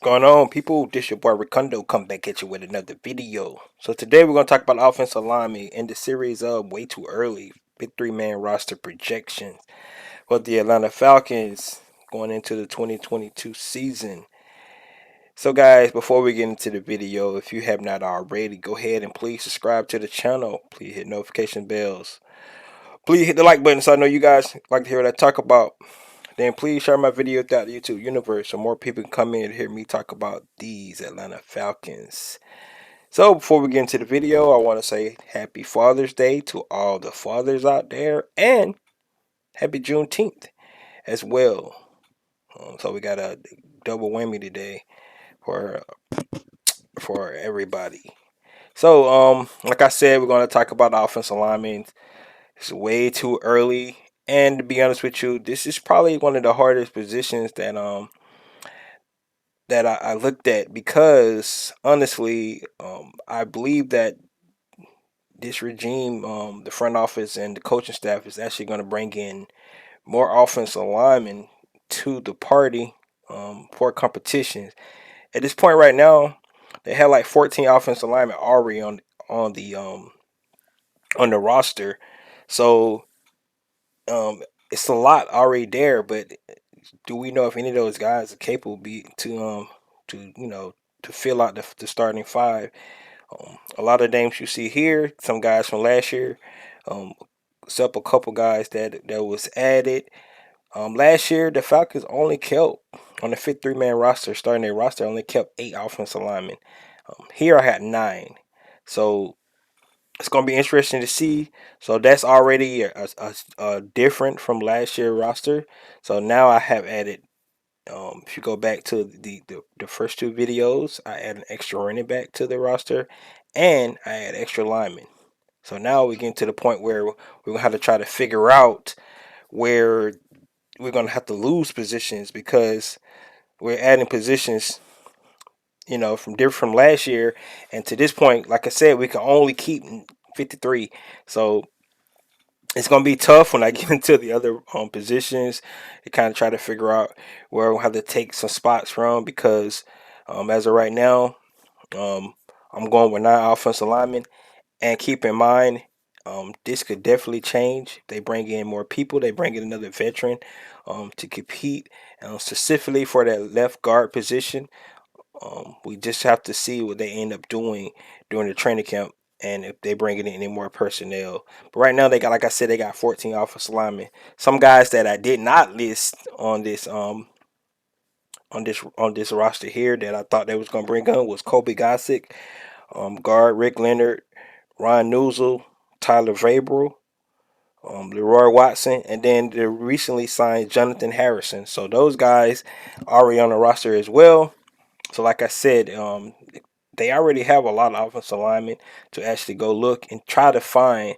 Going on, people? This your boy Ricondo come back at you with another video. So today we're gonna talk about offensive linemen in the series of way too early. Big three-man roster projections for the Atlanta Falcons going into the 2022 season. So guys, before we get into the video, if you have not already, go ahead and please subscribe to the channel. Please hit notification bells. Please hit the like button so I know you guys like to hear what I talk about. Then please share my video throughout the YouTube universe so more people can come in and hear me talk about these Atlanta Falcons. So before we get into the video, I want to say happy Father's Day to all the fathers out there and happy Juneteenth as well. So we got a double whammy today for everybody. So like I said, we're going to talk about the offensive linemen. It's way too early, and to be honest with you, this is probably one of the hardest positions that I looked at because honestly, I believe that this regime, the front office and the coaching staff is actually going to bring in more offensive linemen to the party for competitions. At this point right now, they have like 14 offensive linemen already on the on the roster, so um, it's a lot already there. But do we know if any of those guys are capable to to fill out the starting five? A lot of names you see here, some guys from last year, um, except a couple guys that was added. Last year, the Falcons only kept on the fifth three-man roster, starting their roster, only kept 8 offensive linemen. Here I had 9, so it's gonna be interesting to see. So that's already a different from last year's roster. So now I have added. If you go back to the first 2 videos, I add an extra running back to the roster, and I add extra linemen. So now we get to the point where we're gonna have to try to figure out where we're gonna have to lose positions because we're adding positions, from last year, and to this point, like I said, we can only keep 53. So it's gonna be tough when I get into the other positions to kind of try to figure out where we'll have to take some spots from because as of right now, um, I'm going with 9 offensive linemen. And keep in mind, this could definitely change. They bring in more people. They bring in another veteran to compete, specifically for that left guard position. We just have to see what they end up doing during the training camp and if they bring in any more personnel. But right now they got, like I said, they got 14 offensive linemen. Some guys that I did not list on this roster here that I thought they was gonna bring on was Kobe Gossick, guard Rick Leonard, Ron Newsel, Tyler Vrabel, Leroy Watson, and then the recently signed Jonathan Harrison. So those guys are already on the roster as well. So like I said, they already have a lot of offensive linemen to actually go look and try to find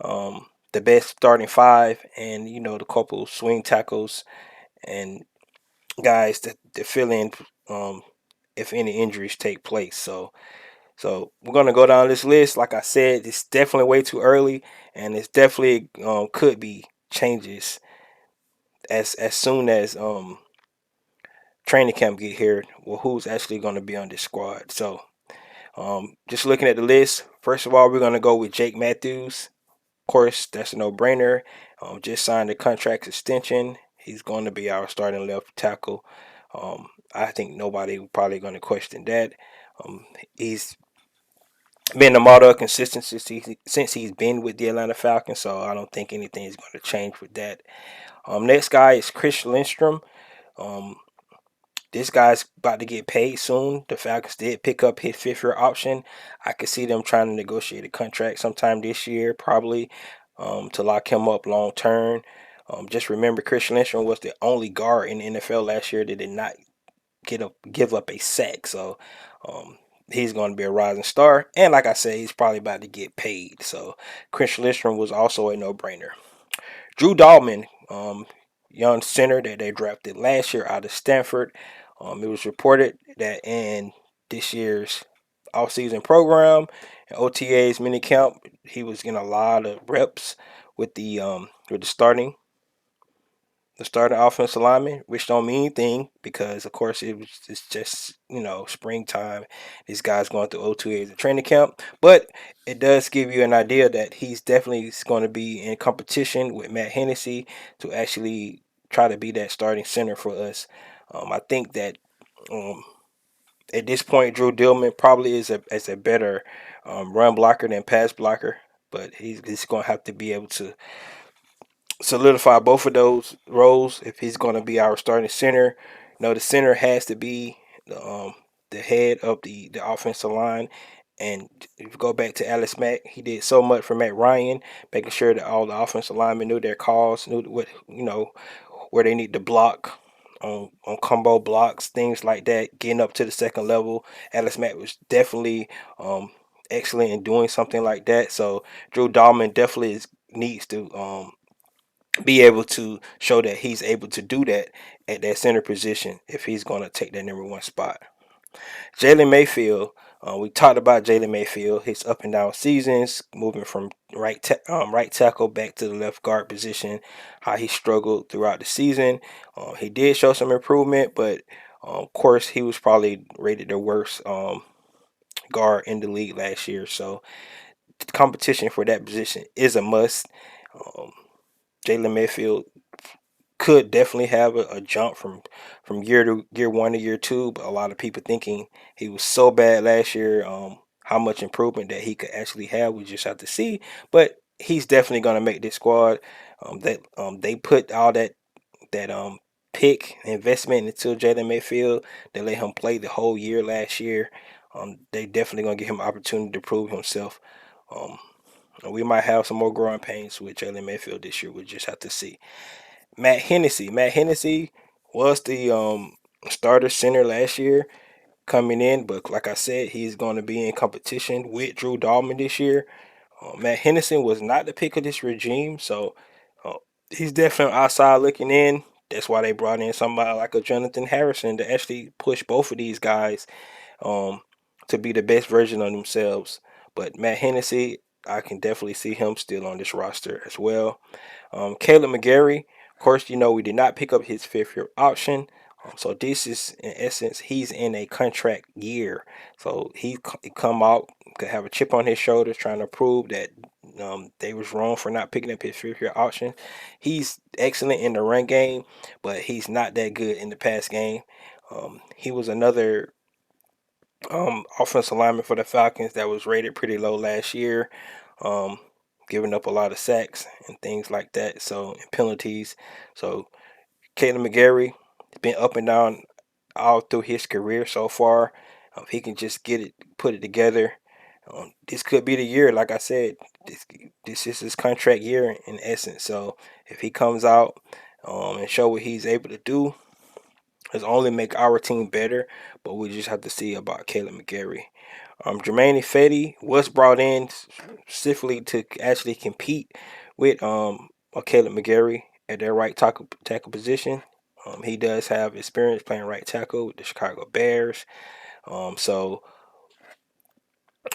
the best starting 5 and the couple swing tackles and guys that fill in if any injuries take place. So we're gonna go down this list. Like I said, it's definitely way too early, and it's definitely could be changes as soon as training camp get here. Well, who's actually going to be on this squad? So just looking at the list, first of all, we're gonna go with Jake Matthews. Of course, that's a no-brainer. Just signed a contract extension. He's going to be our starting left tackle. I think nobody probably going to question that. He's been a model of consistency since he's been with the Atlanta Falcons, so I don't think anything is going to change with that. Next guy is Chris Lindstrom. Um, this guy's about to get paid soon. The Falcons did pick up his 5th-year option. I could see them trying to negotiate a contract sometime this year, probably, to lock him up long term. Just remember, Chris Lindstrom was the only guard in the NFL last year that did not give up a sack. So um, he's going to be a rising star. And like I said, he's probably about to get paid. So Chris Lindstrom was also a no-brainer. Drew Dahlman, young center that they drafted last year out of Stanford. It was reported that in this year's offseason program and OTA's minicamp, he was getting a lot of reps with the starting the starting offensive lineman, which don't mean anything because, of course, it's just springtime. These guys going through O2As and training camp, but it does give you an idea that he's definitely going to be in competition with Matt Hennessy to actually try to be that starting center for us. I think that um, at this point, Drew Dillman probably is a better run blocker than pass blocker, but he's going to have to be able to solidify both of those roles if he's going to be our starting center. The center has to be the head of the offensive line. And if you go back to Alex Mack, he did so much for Matt Ryan, making sure that all the offensive linemen knew their calls, knew what where they need to block on combo blocks, things like that. Getting up to the second level, Alex Mack was definitely excellent in doing something like that. So Drew Dahlman definitely needs to be able to show that he's able to do that at that center position if he's going to take that number one spot. Jalen Mayfield, we talked about Jalen Mayfield, his up and down seasons, moving from right tackle back to the left guard position, how he struggled throughout the season. He did show some improvement, but of course he was probably rated the worst guard in the league last year. So the competition for that position is a must. Um, Jalen Mayfield could definitely have a jump from year one to year two, but a lot of people thinking he was so bad last year. How much improvement that he could actually have, we just have to see. But he's definitely going to make this squad. That they put all that pick investment into Jalen Mayfield. They let him play the whole year last year. They definitely going to give him an opportunity to prove himself. Um, we might have some more growing pains with Jalen Mayfield this year. We just have to see. Matt Hennessy. Matt Hennessy was the starter center last year coming in, but like I said, he's going to be in competition with Drew Dahlman this year. Matt Henderson was not the pick of this regime, so uh, he's definitely outside looking in. That's why they brought in somebody like a Jonathan Harrison to actually push both of these guys um, to be the best version of themselves. But Matt Hennessy, I can definitely see him still on this roster as well. Kayla Mcgarry, of course, we did not pick up his fifth year option. So this is, in essence, he's in a contract year. So he come out, could have a chip on his shoulders, trying to prove that they was wrong for not picking up his fifth year option. He's excellent in the run game, but he's not that good in the pass game. He was another offensive lineman for the Falcons that was rated pretty low last year, um, giving up a lot of sacks and things like that. So and penalties. So Kayla Mcgarry has been up and down all through his career so far. If he can just put it together, this could be the year. Like I said, this is his contract year in essence. So if he comes out and show what he's able to do, it's only make our team better. But we just have to see about Kayla Mcgarry. Jermaine Ifedi was brought in specifically to actually compete with Caleb McGarry at their right tackle position. He does have experience playing right tackle with the Chicago Bears. So,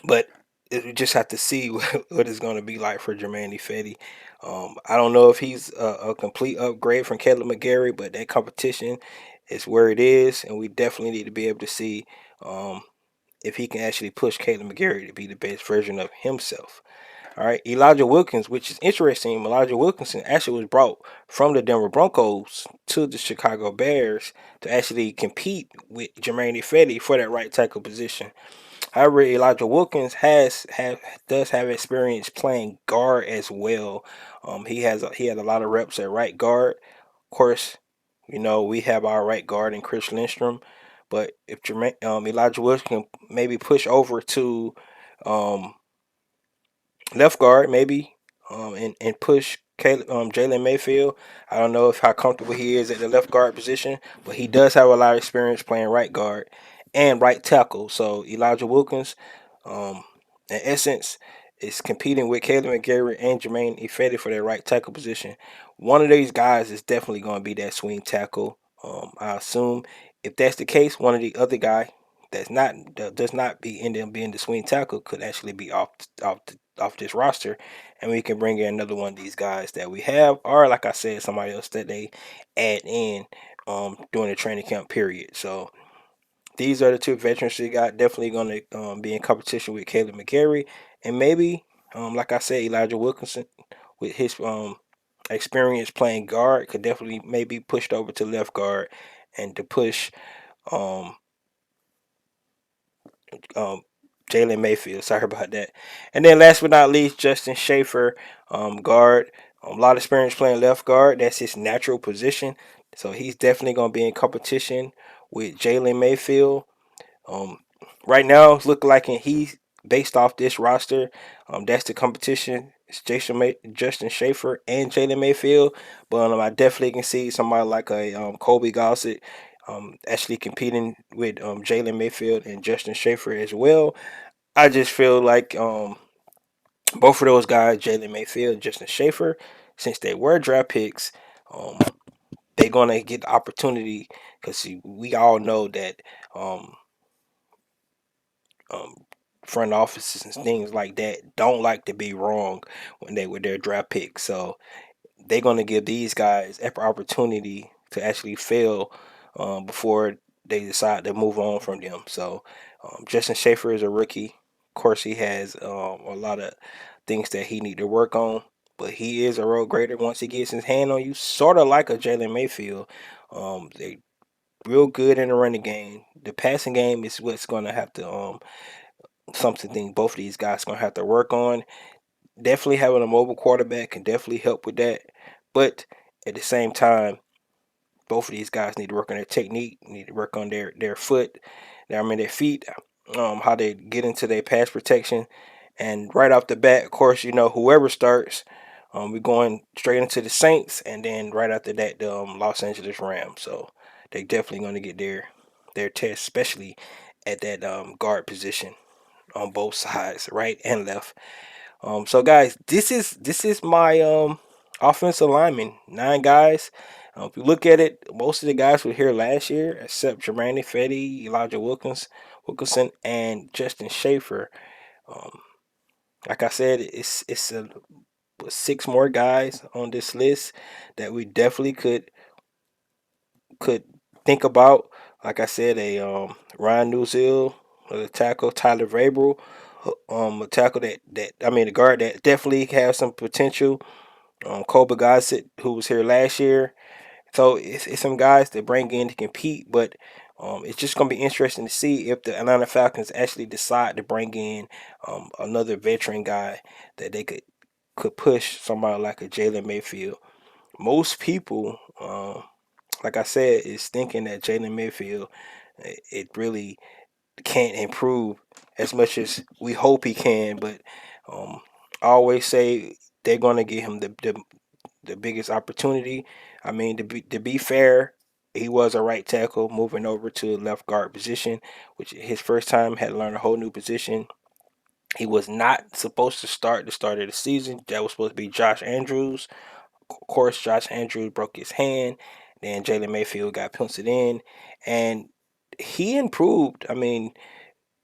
but we just have to see what it's going to be like for Jermaine Ifedi. I don't know if he's a complete upgrade from Caleb McGarry, but that competition is where it is, and we definitely need to be able to see if he can actually push Caleb McGarry to be the best version of himself. All right, Elijah Wilkins, which is interesting. Elijah Wilkinson actually was brought from the Denver Broncos to the Chicago Bears to actually compete with Jermaine Ifedi for that right tackle position. However, Elijah Wilkins does have experience playing guard as well. He had a lot of reps at right guard. Of course, we have our right guard in Chris Lindstrom, but if Elijah Wilkins can maybe push over to um, left guard maybe, and push Jalen Mayfield. I don't know if how comfortable he is at the left guard position, but he does have a lot of experience playing right guard and right tackle. So Elijah Wilkins, in essence, is competing with Caleb McGarry and Jermaine Ifedi for their right tackle position. One of these guys is definitely going to be that swing tackle. I assume if that's the case, one of the other guy that does not be end up being the swing tackle could actually be off off this roster, and we can bring in another one of these guys that we have, or like I said, somebody else that they add in during the training camp period. So these are the two veterans we got. Definitely going to be in competition with Kayla Mcgarry, and maybe, like I said, Elijah Wilkinson with his experience playing guard could definitely maybe pushed over to left guard, and to push um, um, Jaylen Mayfield. Sorry about that. And then last but not least, Justin Schaefer, guard. A lot of experience playing left guard. That's his natural position. So he's definitely going to be in competition with Jalen Mayfield. Um, right now, it's looking like he's based off this roster. That's the competition. It's Justin Schaefer and Jalen Mayfield. But I definitely can see somebody like a Kobe Gossett actually competing with Jalen Mayfield and Justin Schaefer as well. I just feel like both of those guys, Jalen Mayfield and Justin Schaefer, since they were draft picks, um, they're gonna get the opportunity because we all know that um, um, front offices and things like that don't like to be wrong when they were their draft picks. So they're going to give these guys every opportunity to actually fail before they decide to move on from them. So Justin Schaefer is a rookie. Of course, he has a lot of things that he need to work on, but he is a road grader once he gets his hand on you, sort of like a Jalen Mayfield. They real good in the running game. The passing game is what's going to have to something both of these guys gonna have to work on. Definitely having a mobile quarterback can definitely help with that, but at the same time, both of these guys need to work on their technique, need to work on their foot, their feet, how they get into their pass protection, and right off the bat, of course, whoever starts, we're going straight into the Saints, and then right after that, the Los Angeles Rams. So they definitely going to get their test, especially at that guard position on both sides, right and left. So guys, this is my offensive lineman, 9 guys. If you look at it, most of the guys were here last year, except Jermaine Fetty, Elijah Wilkinson, and Justin Schaefer. Um, like I said, it's 6 more guys on this list that we definitely could think about. Like I said, a Ryan Newsill, a tackle, Tyler Vrabel, a tackle a guard that definitely has some potential. Kobe Gossett, who was here last year. So it's some guys that bring in to compete, but it's just going to be interesting to see if the Atlanta Falcons actually decide to bring in another veteran guy that they could push somebody like a Jalen Mayfield. Most people, like I said, is thinking that Jalen Mayfield, it really can't improve as much as we hope he can. But I always say they're going to give him the biggest opportunity. I mean, to be fair, he was a right tackle moving over to left guard position, which his first time had to learn a whole new position. He was not supposed to start the start of the season. That was supposed to be Josh Andrews. Of course, Josh Andrews broke his hand. Then Jalen Mayfield got penciled in, and he improved. I mean,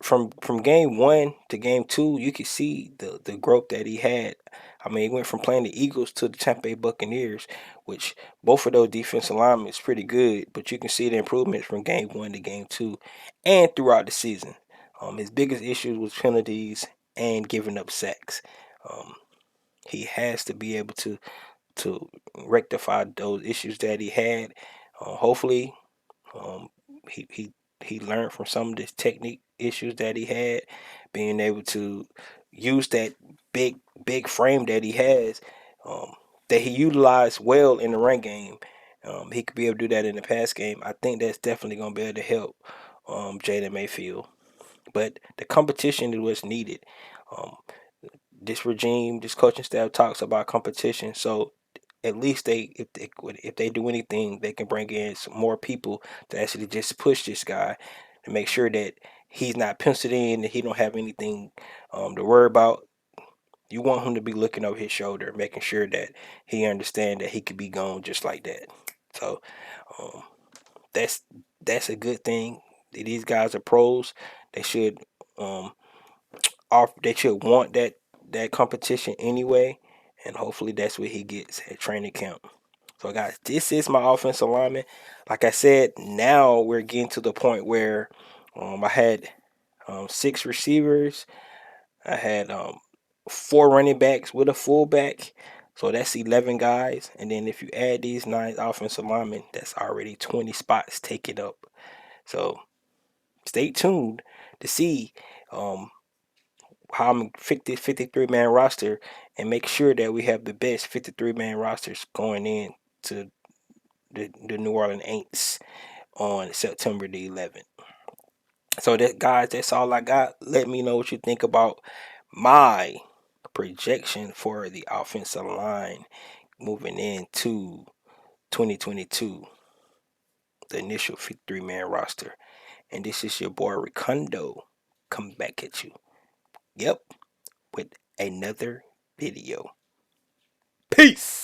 from game 1 to game 2, you could see the growth that he had. I mean, he went from playing the Eagles to the Tampa Bay Buccaneers, which both of those defensive linemen is pretty good, but you can see the improvements from game 1 to game 2 and throughout the season. His biggest issues was penalties and giving up sacks. Um, he has to be able to rectify those issues that he had. Hopefully, um, he he he learned from some of the technique issues that he had, being able to use that big frame that he has, um, that he utilized well in the run game. He could be able to do that in the pass game. I think that's definitely going to be able to help Jalen Mayfield. But the competition is what's needed. Um, this regime, this coaching staff talks about competition, so at least if they do anything, they can bring in some more people to actually just push this guy to make sure that he's not penciled in, that he don't have anything to worry about. You want him to be looking over his shoulder, making sure that he understands that he could be gone just like that. So um, that's that's a good thing. These guys are pros. They should um, they should want that competition anyway, and hopefully that's what he gets at training camp. So guys, this is my offensive lineman. Like I said, now we're getting to the point where I had 6 receivers. I had 4 running backs with a fullback. So that's 11 guys. And then if you add these 9 offensive linemen, that's already 20 spots taken up. So stay tuned to see how I'm 53-man roster and make sure that we have the best 53-man rosters going in to the New Orleans Aints on September the 11th. So that, guys, that's all I got. Let me know what you think about my projection for the offensive line moving into 2022, the initial 53-man roster. And this is your boy Ricondo coming back at you. Yep, with another video. Peace.